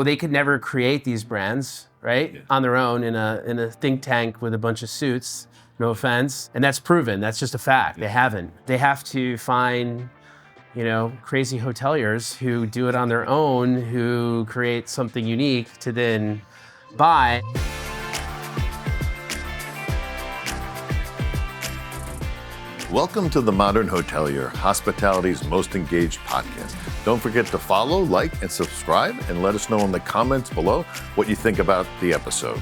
They could never create these brands, right, on their own in a think tank with a bunch of suits, no offense. And that's proven, that's just a fact. They haven't. They have to find, crazy hoteliers who do it on their own, who create something unique to then buy. Welcome to The Modern Hotelier, hospitality's most engaged podcast. Don't forget to follow, like, and subscribe, and let us know in the comments below what you think about the episode.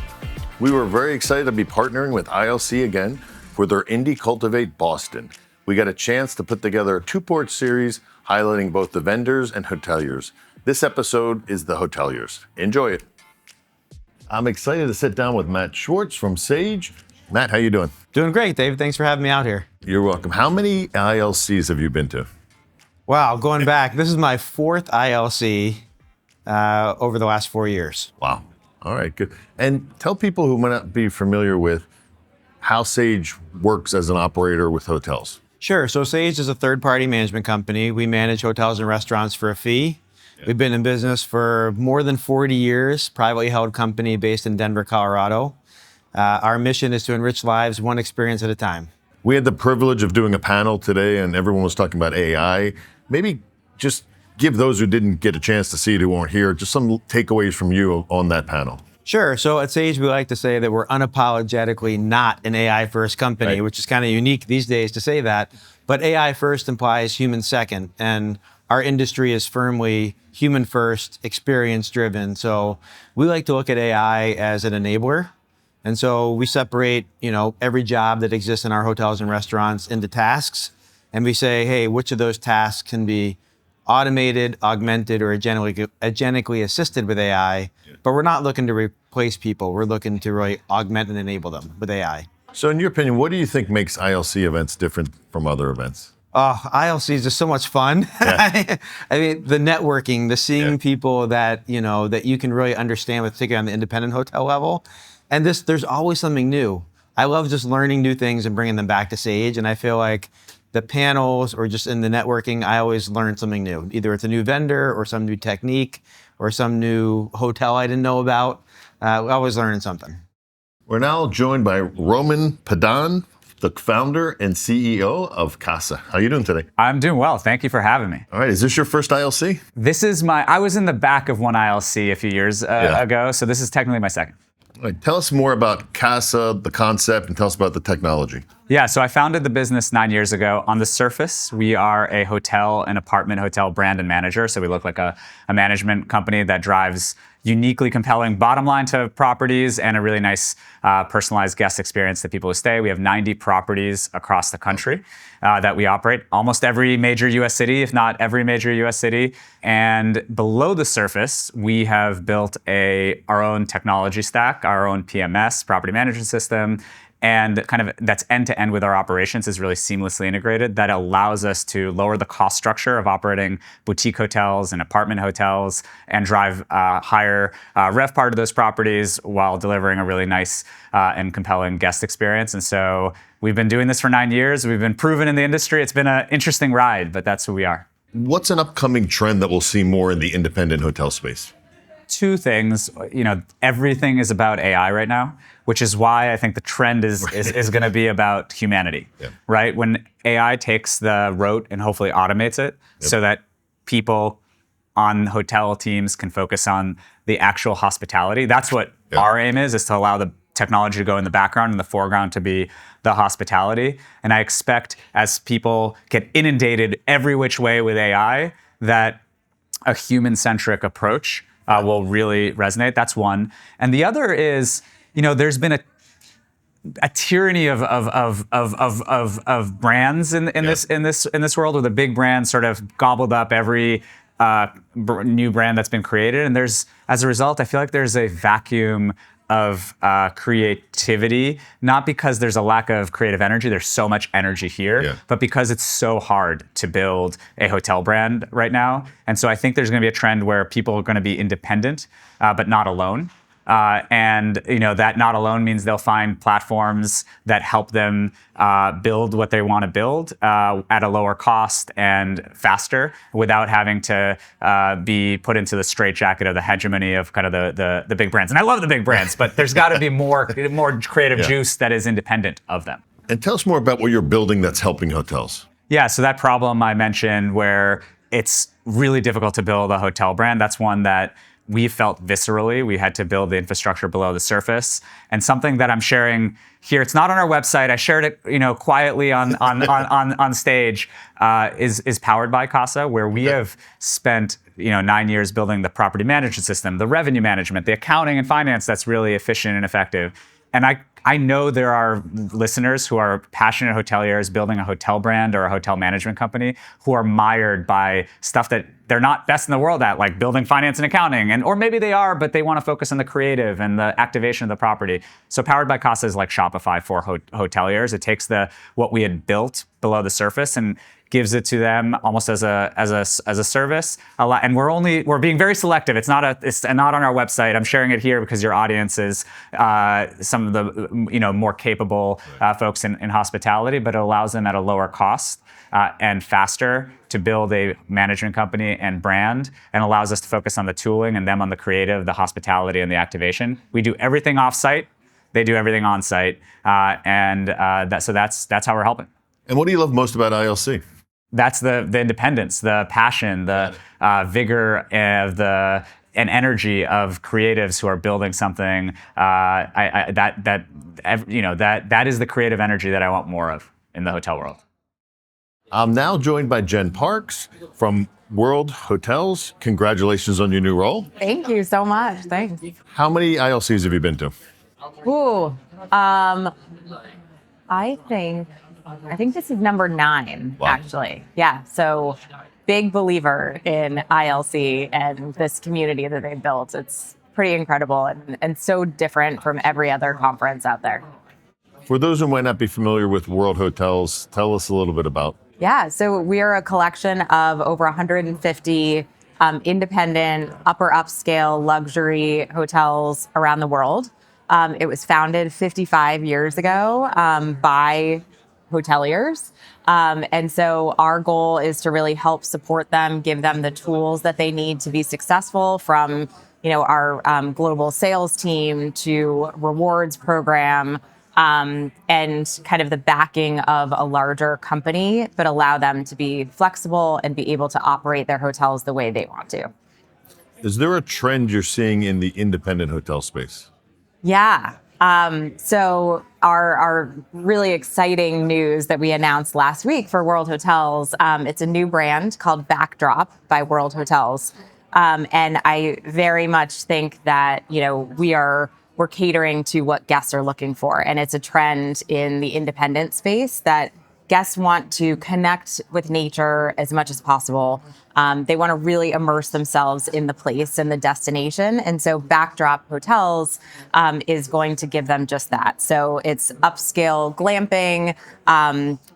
We were very excited to be partnering with ILC again for their Indie Cultivate Boston. We got a chance to put together a two-part series highlighting both the vendors and hoteliers. This episode is the hoteliers. Enjoy it. I'm excited to sit down with Matt Schwartz from Sage. Matt, how you doing? Doing great, David. Thanks for having me out here. You're welcome. How many ILCs have you been to? Wow, going back, this is my fourth ILC over the last 4 years. Wow. All right, good. And tell people who might not be familiar with how Sage works as an operator with hotels. Sure. So Sage is a third-party management company. We manage hotels and restaurants for a fee. Yeah. We've been in business for more than 40 years, privately held company based in Denver, Colorado. Our mission is to enrich lives one experience at a time. We had the privilege of doing a panel today and everyone was talking about AI. Maybe just give those who didn't get a chance to see it, who weren't here, just some takeaways from you on that panel. Sure. So at Sage, we like to say that we're unapologetically not an AI-first company, right, which is kind of unique these days to say that. But AI first implies human second. And our industry is firmly human first, experience driven. So we like to look at AI as an enabler. And so we separate, every job that exists in our hotels and restaurants into tasks. And we say, hey, which of those tasks can be automated, augmented, or agenically assisted with AI? Yeah. But we're not looking to replace people. We're looking to really augment and enable them with AI. So in your opinion, what do you think makes ILC events different from other events? ILC is just so much fun. Yeah. I mean, the networking, the seeing people that, that you can really understand, particularly on the independent hotel level. And there's always something new. I love just learning new things and bringing them back to Sage. And I feel like the panels or just in the networking, I always learn something new. Either it's a new vendor or some new technique or some new hotel I didn't know about. Always learning something. We're now joined by Roman Padan, the founder and CEO of Kasa. How are you doing today? I'm doing well. Thank you for having me. All right. Is this your first ILC? I was in the back of one ILC a few years ago, so this is technically my second. All right, tell us more about Kasa, the concept, and tell us about the technology. Yeah, so I founded the business 9 years ago. On the surface, we are a hotel and apartment hotel brand and manager. So we look like a management company that drives uniquely compelling bottom line to properties and a really nice personalized guest experience to people who stay. We have 90 properties across the country that we operate. Almost every major US city, if not every major US city. And below the surface, we have built our own technology stack, our own PMS, property management system, and kind of that's end-to-end with our operations is really seamlessly integrated. That allows us to lower the cost structure of operating boutique hotels and apartment hotels and drive higher RevPAR to those properties while delivering a really nice and compelling guest experience. And so we've been doing this for 9 years. We've been proven in the industry. It's been an interesting ride, but that's who we are. What's an upcoming trend that we'll see more in the independent hotel space? Two things. Everything is about AI right now, which is why I think the trend is going to be about humanity, right? When AI takes the rote and hopefully automates it so that people on hotel teams can focus on the actual hospitality. That's what our aim is to allow the technology to go in the background and the foreground to be the hospitality. And I expect as people get inundated every which way with AI, that a human-centric approach will really resonate. That's one. And the other is, there's been a tyranny of brands in this world, where the big brands sort of gobbled up every new brand that's been created. And as a result, I feel like there's a vacuum of creativity, not because there's a lack of creative energy, there's so much energy here, but because it's so hard to build a hotel brand right now. And so I think there's gonna be a trend where people are gonna be independent, but not alone. And that not alone means they'll find platforms that help them build what they want to build at a lower cost and faster without having to be put into the straitjacket of the hegemony of kind of the big brands. And I love the big brands, but there's got to be more creative juice that is independent of them. And tell us more about what you're building that's helping hotels. Yeah, so that problem I mentioned where it's really difficult to build a hotel brand, that's one that we felt viscerally. We had to build the infrastructure below the surface. And something that I'm sharing here, it's not on our website. I shared it, quietly on stage, is powered by Kasa, where we have spent 9 years building the property management system, the revenue management, the accounting and finance that's really efficient and effective. And I know there are listeners who are passionate hoteliers building a hotel brand or a hotel management company who are mired by stuff that they're not best in the world at, like building finance and accounting, or maybe they are, but they want to focus on the creative and the activation of the property. So Powered by Kasa is like Shopify for hoteliers. It takes what we had built below the surface and gives it to them almost as a service. And we're being very selective. It's not on our website. I'm sharing it here because your audience is some of the more capable folks in hospitality, but it allows them at a lower cost and faster to build a management company and brand, and allows us to focus on the tooling and them on the creative, the hospitality, and the activation. We do everything off-site. They do everything on-site, so that's how we're helping. And what do you love most about ILC? That's the independence, the passion, the vigor of and energy of creatives who are building something. That is the creative energy that I want more of in the hotel world. I'm now joined by Jen Parks from WorldHotels. Congratulations on your new role. Thank you so much. Thanks. How many ILCs have you been to? Ooh, I think this is number 9, Wow. actually. Yeah, so big believer in ILC and this community that they've built. It's pretty incredible and so different from every other conference out there. For those who might not be familiar with WorldHotels, tell us a little bit about. Yeah, so we are a collection of over 150 independent, upper upscale luxury hotels around the world. It was founded 55 years ago by hoteliers. And so our goal is to really help support them, give them the tools that they need to be successful, from our global sales team to rewards program, and kind of the backing of a larger company, but allow them to be flexible and be able to operate their hotels the way they want to. Is there a trend you're seeing in the independent hotel space? Yeah. So our really exciting news that we announced last week for WorldHotels, it's a new brand called Backdrop by WorldHotels. And I very much think that, we're catering to what guests are looking for. And it's a trend in the independent space that guests want to connect with nature as much as possible. They want to really immerse themselves in the place and the destination. And so Backdrop Hotels is going to give them just that. So it's upscale glamping,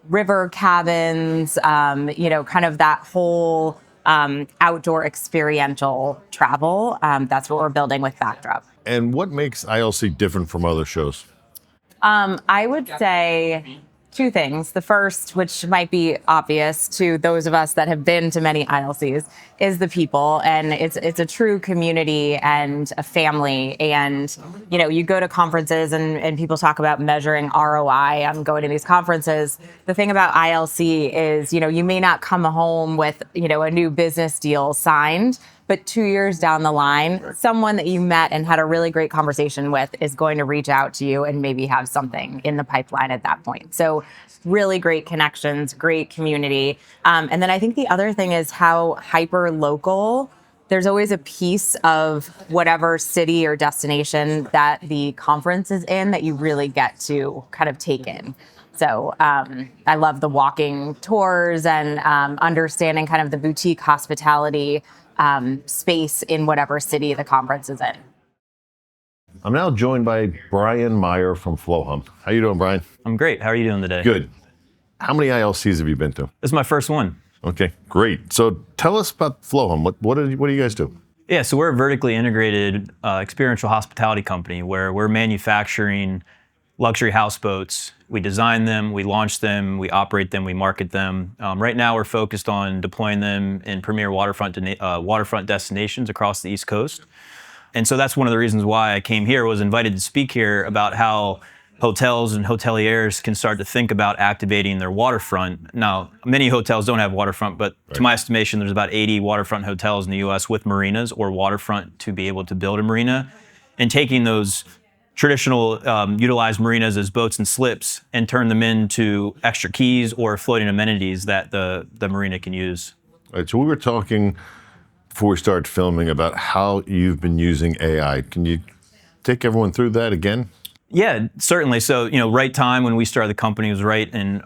river cabins, kind of that whole outdoor experiential travel. That's what we're building with Backdrop. And what makes ILC different from other shows? I would say 2 things. The first, which might be obvious to those of us that have been to many ILCs, is the people. And it's a true community and a family. And, you go to conferences and people talk about measuring ROI. I'm going to these conferences. The thing about ILC is, you may not come home with, a new business deal signed, but 2 years down the line, someone that you met and had a really great conversation with is going to reach out to you and maybe have something in the pipeline at that point. So really great connections, great community. And then I think the other thing is how hyper local. There's always a piece of whatever city or destination that the conference is in that you really get to kind of take in. So I love the walking tours and understanding kind of the boutique hospitality space in whatever city the conference is in. I'm now joined by Brian Meyer from Flowhum. How you doing, Brian? I'm great. How are you doing today? Good. How many ILCs have you been to? This is my first one. Okay, great. So tell us about Flowhum. What do you guys do? Yeah, so we're a vertically integrated experiential hospitality company where we're manufacturing luxury houseboats. We design them, we launch them, we operate them, we market them. Right now, we're focused on deploying them in premier waterfront destinations across the East Coast. And so that's one of the reasons why I came here, was invited to speak here about how hotels and hoteliers can start to think about activating their waterfront. Now, many hotels don't have waterfront, but to my estimation, there's about 80 waterfront hotels in the US with marinas or waterfront to be able to build a marina. And taking those traditional utilized marinas as boats and slips and turn them into extra keys or floating amenities that the marina can use. All right, so we were talking before we started filming about how you've been using AI. Can you take everyone through that again? Yeah, certainly. So, right time when we started the company was right in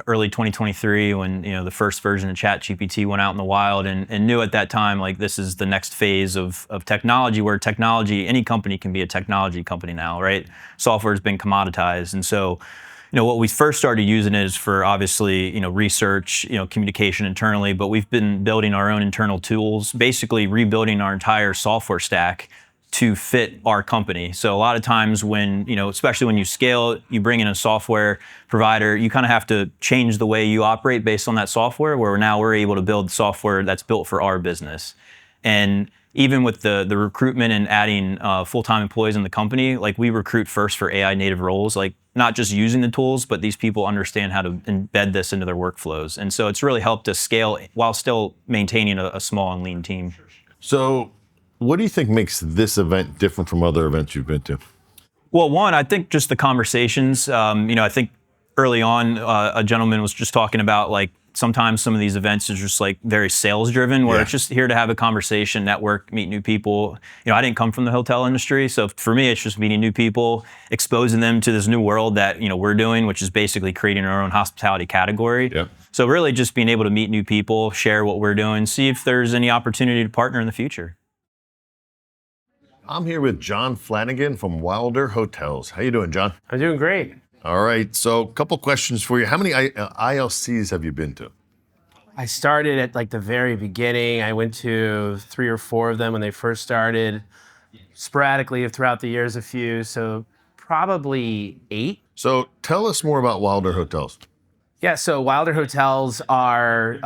early 2023 when, the first version of ChatGPT went out in the wild, and knew at that time, like, this is the next phase of technology, where technology, any company can be a technology company now, right? Software has been commoditized. And so, what we first started using is for, obviously, research, communication internally, but we've been building our own internal tools, basically rebuilding our entire software stack to fit our company. So a lot of times when, especially when you scale, you bring in a software provider, you kind of have to change the way you operate based on that software, where now we're able to build software that's built for our business. And even with the recruitment and adding full-time employees in the company, like, we recruit first for AI native roles, like, not just using the tools, but these people understand how to embed this into their workflows. And so it's really helped us scale while still maintaining a small and lean team. So what do you think makes this event different from other events you've been to? Well, one, I think just the conversations. I think early on, a gentleman was just talking about, like, sometimes some of these events are just, like, very sales driven, where it's just here to have a conversation, network, meet new people. I didn't come from the hotel industry, so for me, it's just meeting new people, exposing them to this new world that we're doing, which is basically creating our own hospitality category. Yep. So really, just being able to meet new people, share what we're doing, see if there's any opportunity to partner in the future. I'm here with John Flanagan from Wylder Hotels. How you doing, John? I'm doing great. All right, so a couple questions for you. How many ILCs have you been to? I started at, like, the very beginning. I went to 3 or 4 of them when they first started. Sporadically throughout the years, a few, so probably 8. So tell us more about Wylder Hotels. Yeah, so Wylder Hotels are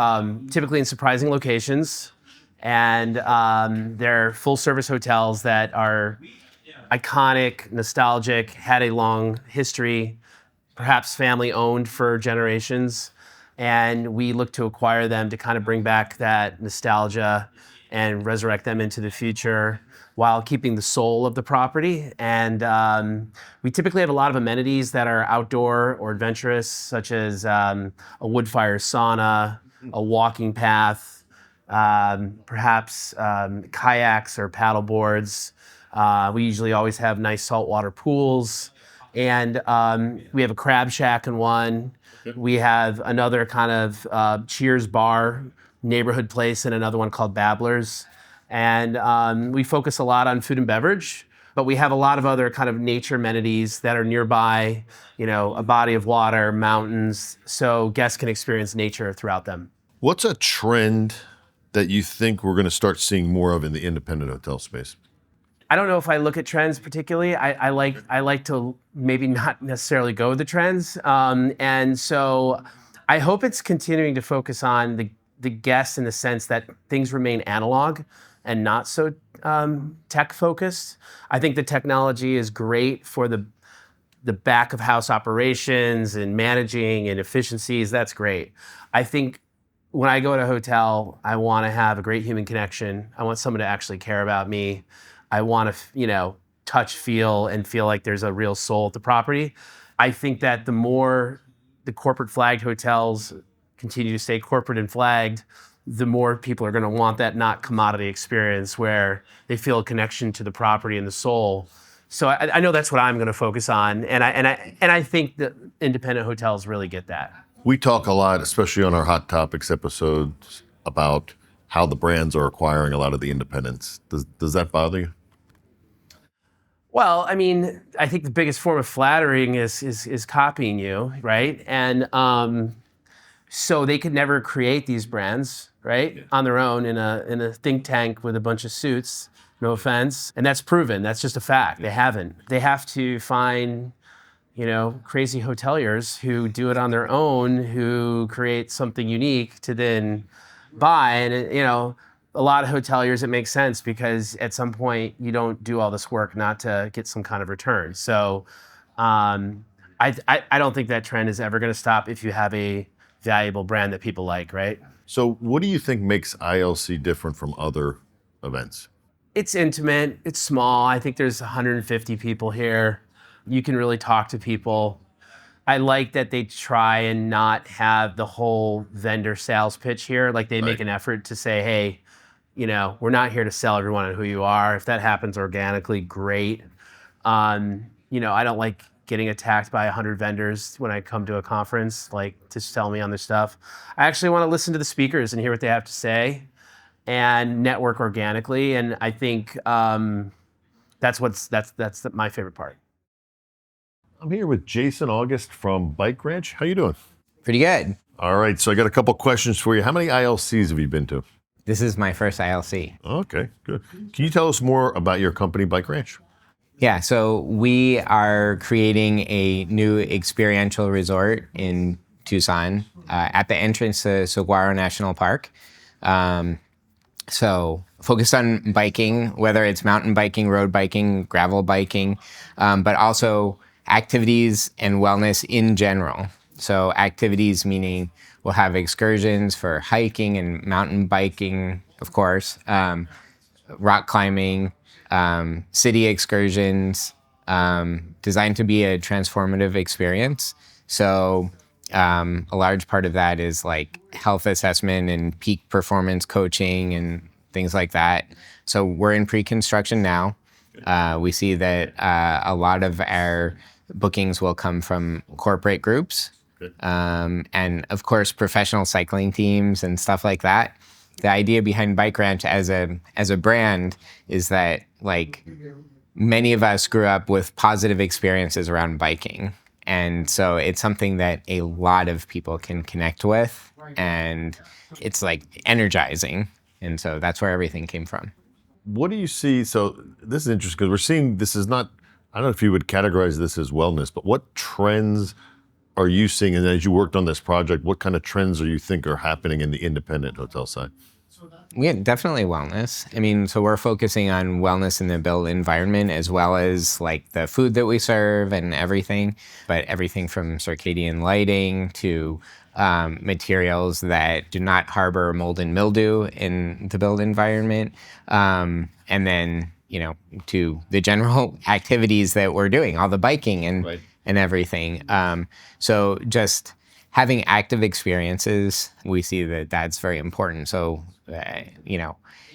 typically in surprising locations, and they're full-service hotels that are iconic, nostalgic, had a long history, perhaps family-owned for generations, and we look to acquire them to kind of bring back that nostalgia and resurrect them into the future while keeping the soul of the property. And we typically have a lot of amenities that are outdoor or adventurous, such as a wood fire sauna, a walking path, perhaps kayaks or paddle boards. We usually always have nice saltwater pools. And we have a crab shack in one. We have another kind of Cheers bar, neighborhood place, and another one called Babblers. And we focus a lot on food and beverage, but we have a lot of other kind of nature amenities that are nearby, a body of water, mountains, so guests can experience nature throughout them. What's a trend that you think we're going to start seeing more of in the independent hotel space? I don't know if I look at trends particularly. I like to maybe not necessarily go with the trends. And so I hope it's continuing to focus on the guests in the sense that things remain analog and not so tech focused. I think the technology is great for the back of house operations and managing and efficiencies. That's great. I think when I go to a hotel, I want to have a great human connection. I want someone to actually care about me. I want to, touch, feel, and feel like there's a real soul at the property. I think that the more the corporate flagged hotels continue to stay corporate and flagged, the more people are going to want that not commodity experience where they feel a connection to the property and the soul. So I know that's what I'm going to focus on, and I think that independent hotels really get that. We talk a lot, especially on our Hot Topics episodes, about how the brands are acquiring a lot of the independents. Does that bother you? Well, I mean, I think the biggest form of flattering is copying you, right? And So they could never create these brands, right, on their own in a think tank with a bunch of suits. No offense, and that's proven. That's just a fact. They haven't. They have to find, crazy hoteliers who do it on their own, who create something unique to then buy. And a lot of hoteliers, it makes sense because at some point you don't do all this work not to get some kind of return. So I don't think that trend is ever going to stop if you have a valuable brand that people like, right? So what do you think makes ILC different from other events? It's intimate, it's small. I think there's 150 people here. You can really talk to people. I like that they try and not have the whole vendor sales pitch here. Like they make an effort to say, hey, we're not here to sell everyone on who you are. If that happens organically, great. I don't like getting attacked by 100 vendors when I come to a conference, like to sell me on their stuff. I actually want to listen to the speakers and hear what they have to say and network organically. And I think that's my favorite part. I'm here with Jason August from Bike Ranch. How you doing? Pretty good. All right, so I got a couple questions for you. How many ILCs have you been to? This is my first ILC. Okay, good. Can you tell us more about your company, Bike Ranch? Yeah, so we are creating a new experiential resort in Tucson at the entrance to Saguaro National Park. So focused on biking, whether it's mountain biking, road biking, gravel biking, but also activities and wellness in general. So activities meaning we'll have excursions for hiking and mountain biking, of course, rock climbing, city excursions, designed to be a transformative experience. So a large part of that is like health assessment and peak performance coaching and things like that. So we're in pre-construction now. We see that a lot of our bookings will come from corporate groups, and of course professional cycling teams and stuff like that. The idea behind Bike Ranch as a brand is that like many of us grew up with positive experiences around biking. And so it's something that a lot of people can connect with, and it's like energizing. And so that's where everything came from. What do you see? So this is interesting because we're seeing this is not, I don't know if you would categorize this as wellness, but what trends are you seeing? And as you worked on this project, what kind of trends are you think are happening in the independent hotel side? Yeah, definitely wellness. I mean, so we're focusing on wellness in the built environment as well as like the food that we serve and everything, but everything from circadian lighting to materials that do not harbor mold and mildew in the built environment. And then, to the general activities that we're doing, all the biking and everything. So just having active experiences, we see that that's very important. So,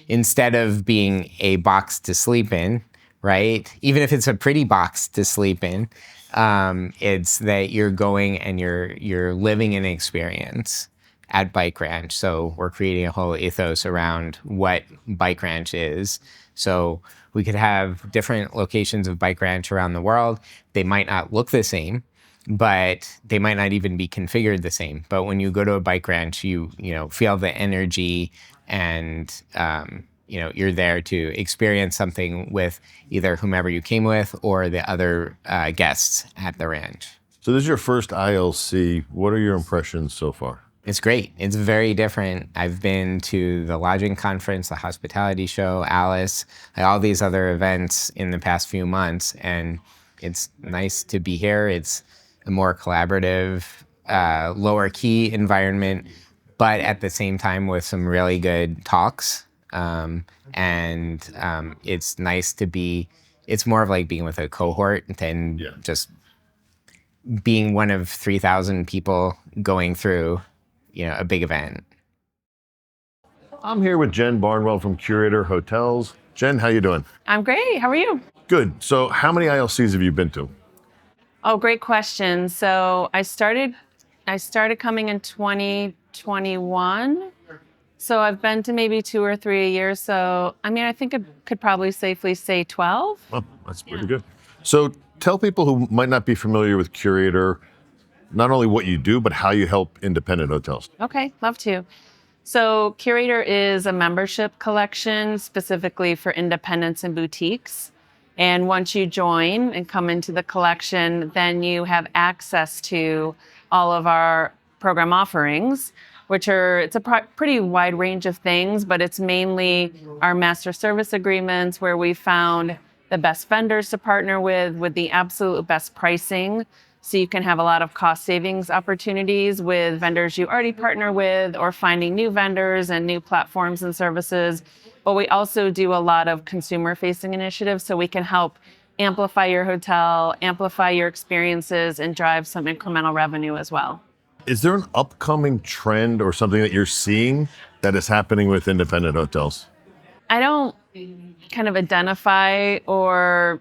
instead of being a box to sleep in, right? Even if it's a pretty box to sleep in, it's that you're going and you're living an experience at Bike Ranch. So we're creating a whole ethos around what Bike Ranch is. So we could have different locations of Bike Ranch around the world. They might not look the same, but they might not even be configured the same. But when you go to a Bike Ranch, you feel the energy, and you're there to experience something with either whomever you came with or the other guests at the ranch. So this is your first ILC. What are your impressions so far? It's great. It's very different. I've been to the lodging conference, the hospitality show, Alice, all these other events in the past few months, and it's nice to be here. It's a more collaborative, lower key environment, but at the same time with some really good talks. It's nice to be, it's more of like being with a cohort than just being one of 3,000 people going through, a big event. I'm here with Jen Barnwell from Curator Hotels. Jen, how you doing? I'm great. How are you? Good. So how many ILCs have you been to? Oh, great question. So I started coming in 2021. So I've been to maybe 2 or 3 a year. So, I think I could probably safely say 12. Well, that's pretty good. So tell people who might not be familiar with Curator, not only what you do, but how you help independent hotels. Okay, love to. So Curator is a membership collection specifically for independents and boutiques. And once you join and come into the collection, then you have access to all of our program offerings, which are, it's a pretty wide range of things, but it's mainly our master service agreements where we found the best vendors to partner with the absolute best pricing. So you can have a lot of cost savings opportunities with vendors you already partner with or finding new vendors and new platforms and services. But we also do a lot of consumer facing initiatives so we can help amplify your hotel, amplify your experiences, and drive some incremental revenue as well. Is there an upcoming trend or something that you're seeing that is happening with independent hotels? I don't kind of identify or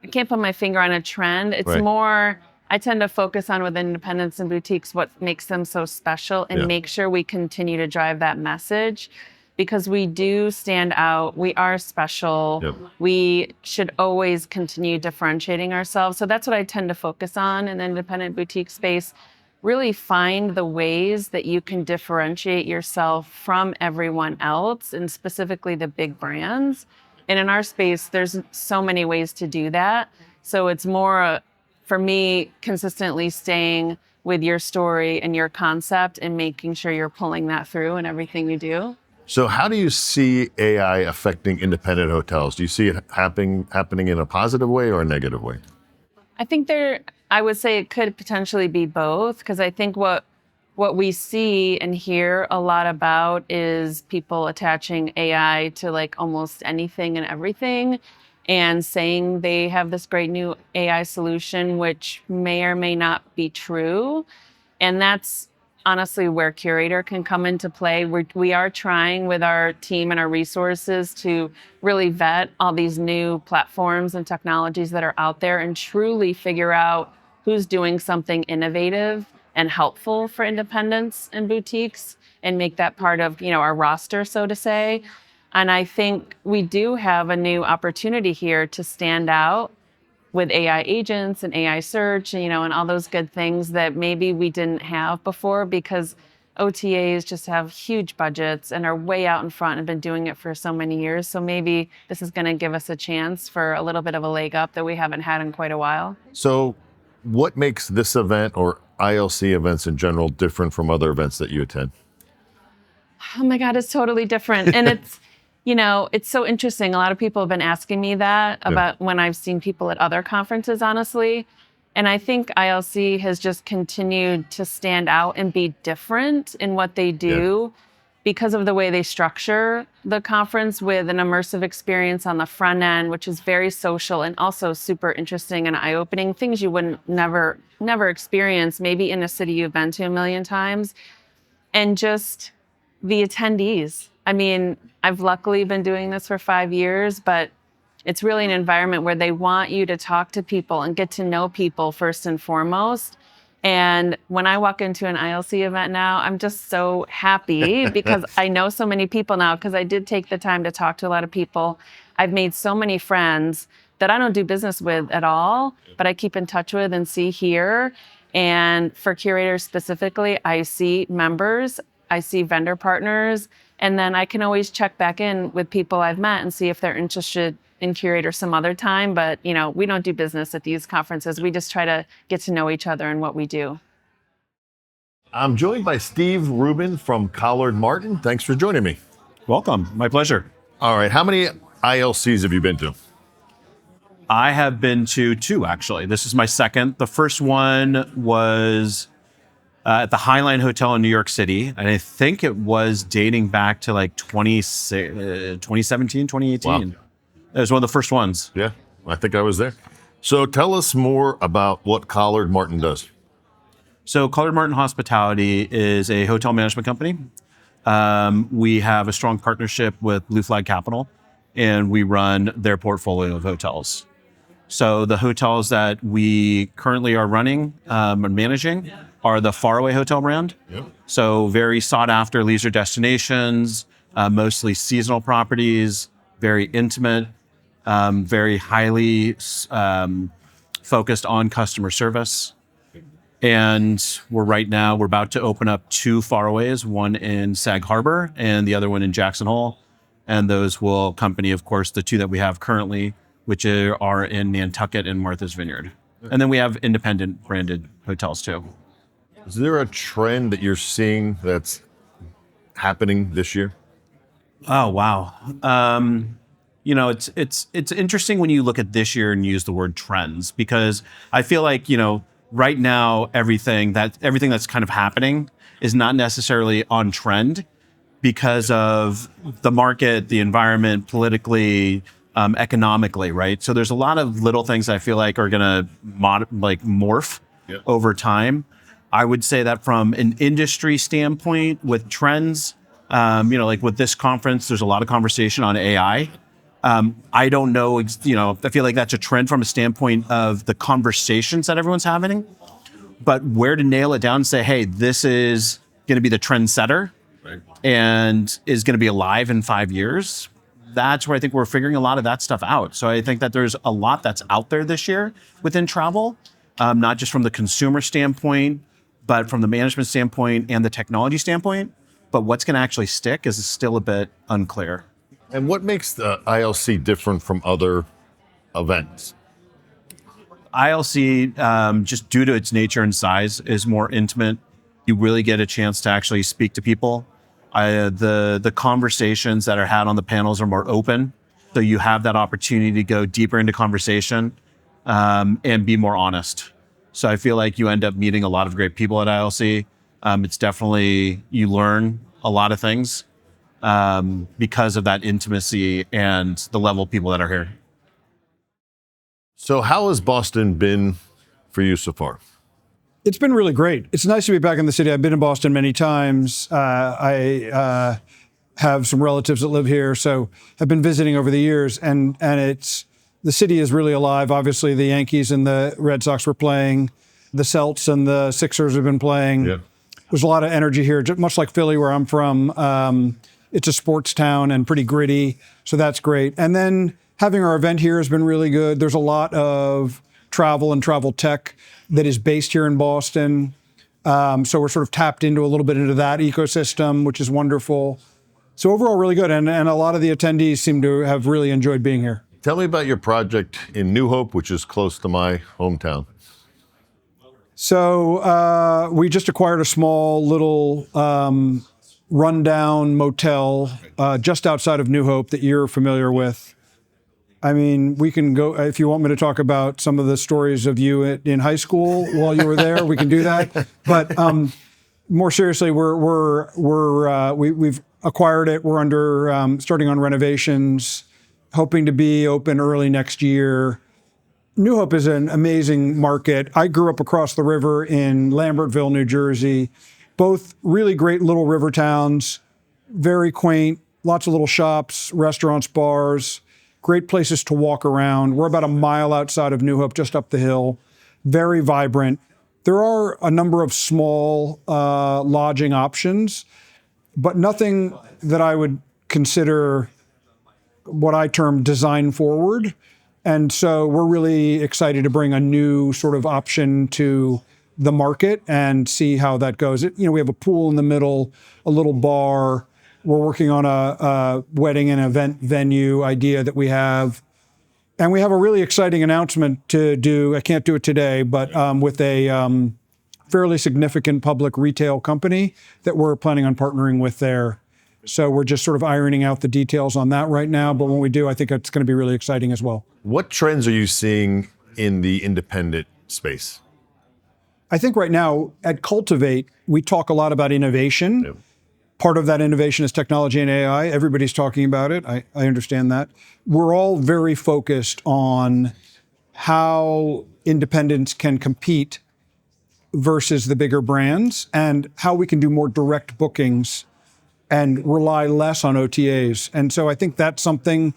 I can't put my finger on a trend. It's Right. more, I tend to focus on with independents and boutiques what makes them so special and make sure we continue to drive that message because we do stand out. We are special. Yep. We should always continue differentiating ourselves. So that's what I tend to focus on in the independent boutique space. Really find the ways that you can differentiate yourself from everyone else and specifically the big brands. And in our space, there's so many ways to do that. So it's more, for me, consistently staying with your story and your concept and making sure you're pulling that through in everything you do. So how do you see AI affecting independent hotels? Do you see it happening in a positive way or a negative way? I think I would say it could potentially be both because I think what we see and hear a lot about is people attaching AI to like almost anything and everything and saying they have this great new AI solution, which may or may not be true. And that's honestly where Curator can come into play. We are trying with our team and our resources to really vet all these new platforms and technologies that are out there and truly figure out who's doing something innovative and helpful for independents and boutiques and make that part of, our roster, so to say. And I think we do have a new opportunity here to stand out with AI agents and AI search, and all those good things that maybe we didn't have before because OTAs just have huge budgets and are way out in front and have been doing it for so many years. So maybe this is going to give us a chance for a little bit of a leg up that we haven't had in quite a while. So what makes this event or ILC events in general different from other events that you attend? Oh my God, it's totally different. And it's, it's so interesting. A lot of people have been asking me that about when I've seen people at other conferences, honestly. And I think ILC has just continued to stand out and be different in what they do because of the way they structure the conference with an immersive experience on the front end, which is very social and also super interesting and eye-opening, things you wouldn't never experience maybe in a city you've been to a million times. And just the attendees. I mean, I've luckily been doing this for 5 years, but it's really an environment where they want you to talk to people and get to know people first and foremost. And when I walk into an ILC event now, I'm just so happy because I know so many people now because I did take the time to talk to a lot of people. I've made so many friends that I don't do business with at all, but I keep in touch with and see here. And for Curator specifically, I see members, I see vendor partners, and then I can always check back in with people I've met and see if they're interested in Curator some other time. But, we don't do business at these conferences. We just try to get to know each other and what we do. I'm joined by Steve Rubin from Collard Martin. Thanks for joining me. Welcome. My pleasure. All right. How many ILCs have you been to? I have been to 2, actually. This is my second. The first one was at the Highline Hotel in New York City. And I think it was dating back to like 2017, 2018. Wow. It was one of the first ones. Yeah, I think I was there. So tell us more about what Collard Martin does. So Collard Martin Hospitality is a hotel management company. We have a strong partnership with Blue Flag Capital, and we run their portfolio of hotels. So the hotels that we currently are running and managing are the Faraway hotel brand. Yep. So very sought after leisure destinations, mostly seasonal properties, very intimate, very highly focused on customer service. And we're about to open up 2 Faraways, one in Sag Harbor and the other one in Jackson Hole. And those will accompany, of course, the 2 that we have currently, which are in Nantucket and Martha's Vineyard. And then we have independent branded hotels too. Is there a trend that you're seeing that's happening this year? Oh, wow. It's interesting when you look at this year and use the word trends, because I feel like, right now, everything that's kind of happening is not necessarily on trend because of the market, the environment, politically, economically, right? So there's a lot of little things I feel like are gonna morph over time. I would say that from an industry standpoint with trends, like with this conference, there's a lot of conversation on AI. I don't know, I feel like that's a trend from a standpoint of the conversations that everyone's having, but where to nail it down and say, hey, this is going to be the trendsetter and is going to be alive in 5 years. That's where I think we're figuring a lot of that stuff out. So I think that there's a lot that's out there this year within travel, not just from the consumer standpoint, but from the management standpoint and the technology standpoint. But what's going to actually stick is still a bit unclear. And what makes the ILC different from other events? ILC, just due to its nature and size, is more intimate. You really get a chance to actually speak to people. The conversations that are had on the panels are more open. So you have that opportunity to go deeper into conversation and be more honest. So I feel like you end up meeting a lot of great people at ILC. It's definitely, you learn a lot of things because of that intimacy and the level of people that are here. So how has Boston been for you so far? It's been really great. It's nice to be back in the city. I've been in Boston many times. I have some relatives that live here, so I've been visiting over the years, and the city is really alive. Obviously, the Yankees and the Red Sox were playing. The Celts and the Sixers have been playing. Yeah. There's a lot of energy here, much like Philly, where I'm from. It's a sports town and pretty gritty, so that's great. And then having our event here has been really good. There's a lot of travel and travel tech that is based here in Boston. So we're sort of tapped into a little bit into that ecosystem, which is wonderful. So overall, really good. And a lot of the attendees seem to have really enjoyed being here. Tell me about your project in New Hope, which is close to my hometown. So we just acquired a small little rundown motel just outside of New Hope that you're familiar with. I mean, we can go, if you want me to talk about some of the stories of you in high school while you were there, we can do that. But more seriously, we've acquired it. We're under starting on renovations, hoping to be open early next year. New Hope is an amazing market. I grew up across the river in Lambertville, New Jersey. Both really great little river towns, very quaint, lots of little shops, restaurants, bars. Great places to walk around. We're about a mile outside of New Hope, just up the hill. Very vibrant. There are a number of small lodging options, but nothing that I would consider what I term design forward. And so we're really excited to bring a new sort of option to the market and see how that goes. We have a pool in the middle, a little bar. We're working on a wedding and event venue idea that we have. And we have a really exciting announcement to do. I can't do it today, but with a fairly significant public retail company that we're planning on partnering with there. So we're just sort of ironing out the details on that right now. But when we do, I think it's going to be really exciting as well. What trends are you seeing in the independent space? I think right now at Cultivate, we talk a lot about innovation. Yep. Part of that innovation is technology and AI. Everybody's talking about it. I understand that. We're all very focused on how independents can compete versus the bigger brands and how we can do more direct bookings and rely less on OTAs. And so I think that's something,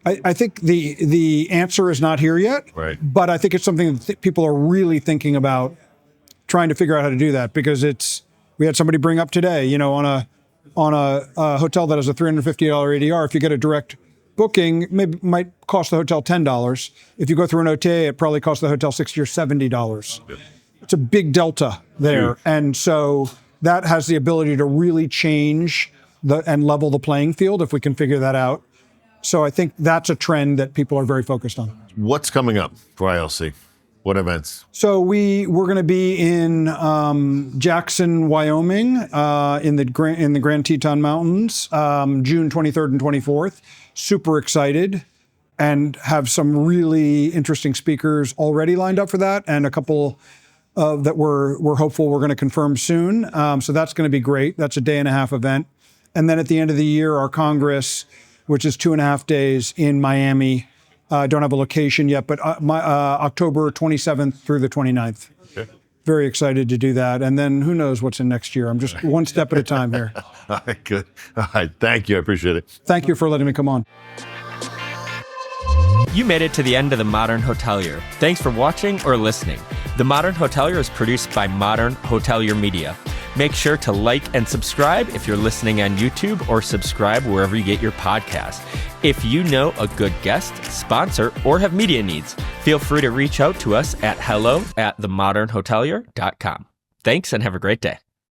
I think the answer is not here yet, right. But I think it's something that people are really thinking about trying to figure out how to do that, because we had somebody bring up today, on a hotel that has a $350 ADR, if you get a direct booking, might cost the hotel $10. If you go through an OTA, it probably costs the hotel $60 or $70. it's a big delta there. And so that has the ability to really change and level the playing field if we can figure that out. So I think that's a trend that people are very focused on. What's coming up for ILC? What events? So we're going to be in Jackson, Wyoming, in the Grand Teton Mountains, June 23rd and 24th. Super excited, and have some really interesting speakers already lined up for that, and a couple that we're hopeful we're going to confirm soon. So that's going to be great. That's a 1.5-day event, and then at the end of the year, our Congress, which is 2.5 days in Miami. I don't have a location yet, but October 27th through the 29th. Okay. Very excited to do that. And then who knows what's in next year. I'm just one step at a time here. All right, good. All right, thank you. I appreciate it. Thank you for letting me come on. You made it to the end of The Modern Hotelier. Thanks for watching or listening. The Modern Hotelier is produced by Modern Hotelier Media. Make sure to like and subscribe if you're listening on YouTube, or subscribe wherever you get your podcasts. If you know a good guest, sponsor, or have media needs, feel free to reach out to us at hello@themodernhotelier.com. Thanks and have a great day.